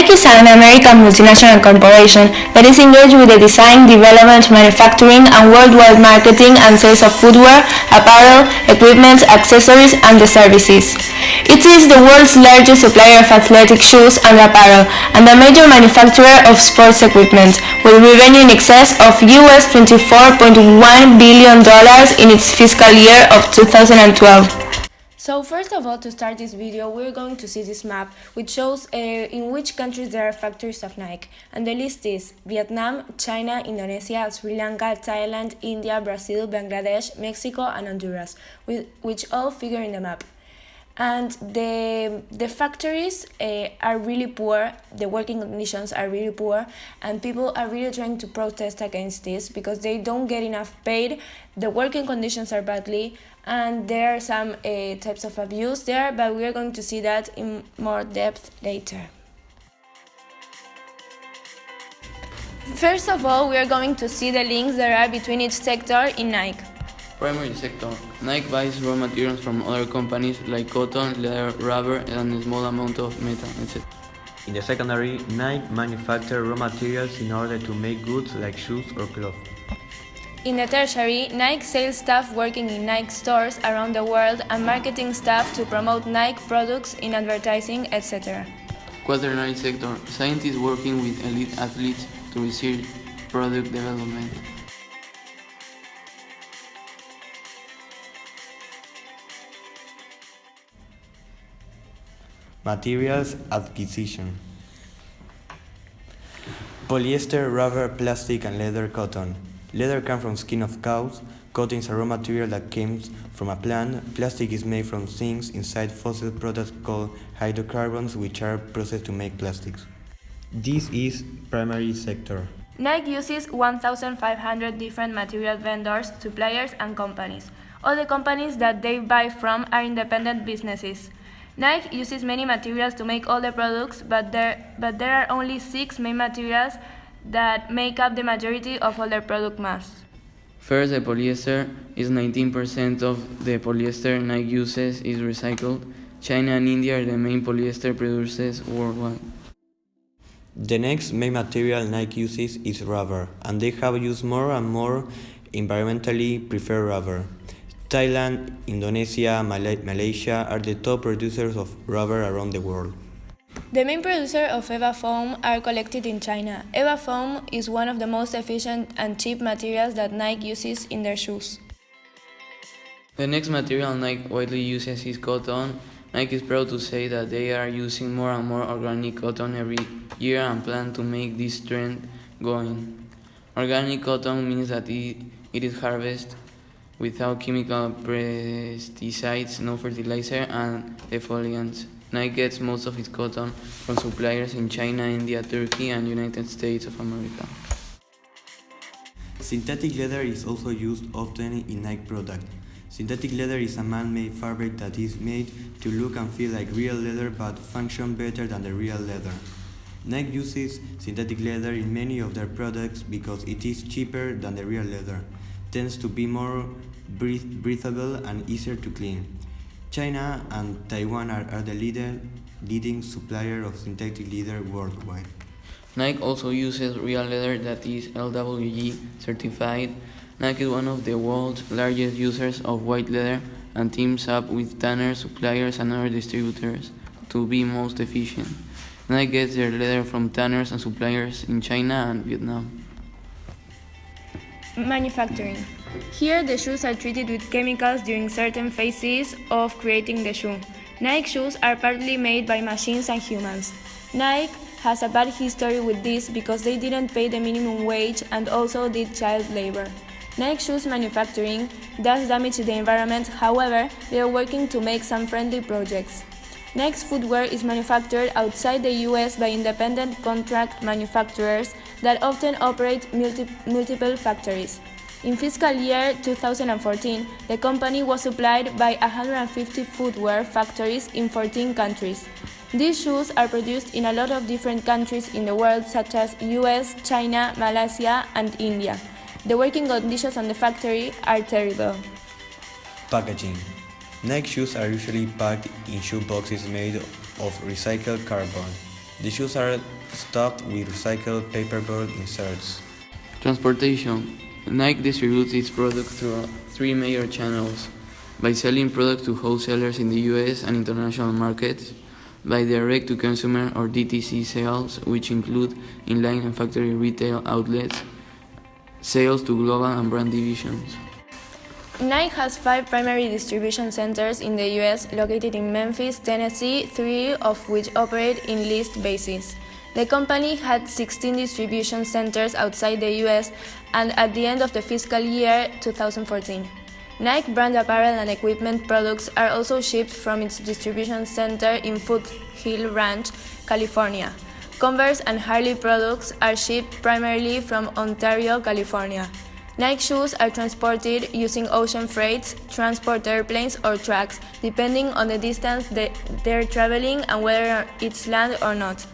Nike is an American multinational corporation that is engaged with the design, development, manufacturing, and worldwide marketing and sales of footwear, apparel, equipment, accessories, and the services. It is the world's largest supplier of athletic shoes and apparel, and a major manufacturer of sports equipment, with revenue in excess of US $24.1 billion in its fiscal year of 2012. So first of all, to start this video, we're going to see this map, which shows in which countries there are factories of Nike. And the list is Vietnam, China, Indonesia, Sri Lanka, Thailand, India, Brazil, Bangladesh, Mexico, and Honduras, which all figure in the map. And the factories are really poor, the working conditions are really poor, and people are really trying to protest against this because they don't get enough paid, the working conditions are badly, and there are some types of abuse there, but we are going to see that in more depth later. First of all, we are going to see the links there are between each sector in Nike. Primary sector. Nike buys raw materials from other companies like cotton, leather, rubber, and a small amount of metal, etc. In the secondary, Nike manufactures raw materials in order to make goods like shoes or clothes. In the tertiary, Nike sales staff working in Nike stores around the world and marketing staff to promote Nike products in advertising, etc. Quaternary sector. Scientists working with elite athletes to research product development. Materials acquisition. Polyester, rubber, plastic, and leather, cotton. Leather comes from skin of cows. Cotton is a raw material that comes from a plant. Plastic is made from things inside fossil products called hydrocarbons, which are processed to make plastics. This is primary sector. Nike uses 1,500 different material vendors, suppliers, and companies. All the companies that they buy from are independent businesses. Nike uses many materials to make all the products, but there are only 6 main materials that make up the majority of all their product mass. First, the polyester is 19% of the polyester Nike uses is recycled. China and India are the main polyester producers worldwide. The next main material Nike uses is rubber, and they have used more and more environmentally preferred rubber. Thailand, Indonesia, Malaysia are the top producers of rubber around the world. The main producers of EVA foam are collected in China. EVA foam is one of the most efficient and cheap materials that Nike uses in their shoes. The next material Nike widely uses is cotton. Nike is proud to say that they are using more and more organic cotton every year and plan to make this trend going. Organic cotton means that it is harvested without chemical pesticides, no fertilizer, and defoliants. Nike gets most of its cotton from suppliers in China, India, Turkey, and United States of America. Synthetic leather is also used often in Nike products. Synthetic leather is a man-made fabric that is made to look and feel like real leather but function better than the real leather. Nike uses synthetic leather in many of their products because it is cheaper than the real leather, tends to be more breathable and easier to clean. China and Taiwan are the leading supplier of synthetic leather worldwide. Nike also uses real leather that is LWG certified. Nike is one of the world's largest users of white leather and teams up with tanners, suppliers, and other distributors to be most efficient. Nike gets their leather from tanners and suppliers in China and Vietnam. Manufacturing. Here, the shoes are treated with chemicals during certain phases of creating the shoe. Nike shoes are partly made by machines and humans. Nike has a bad history with this because they didn't pay the minimum wage and also did child labor. Nike shoes manufacturing does damage the environment, however, they are working to make some friendly projects. Nike's footwear is manufactured outside the US by independent contract manufacturers that often operate multiple factories. In fiscal year 2014, the company was supplied by 150 footwear factories in 14 countries. These shoes are produced in a lot of different countries in the world such as US, China, Malaysia, and India. The working conditions on the factory are terrible. Packaging. Nike shoes are usually packed in shoe boxes made of recycled cardboard. The shoes are stuffed with recycled paperboard inserts. Transportation. Nike distributes its products through three major channels: by selling products to wholesalers in the US and international markets, by direct-to-consumer or DTC sales, which include inline and factory retail outlets, sales to global and brand divisions. Nike has 5 primary distribution centers in the US located in Memphis, Tennessee, 3 of which operate in leased basis. The company had 16 distribution centers outside the US and at the end of the fiscal year 2014. Nike brand apparel and equipment products are also shipped from its distribution center in Foothill Ranch, California. Converse and Harley products are shipped primarily from Ontario, California. Nike shoes are transported using ocean freights, transport airplanes, or trucks, depending on the distance they're traveling and whether it's land or not.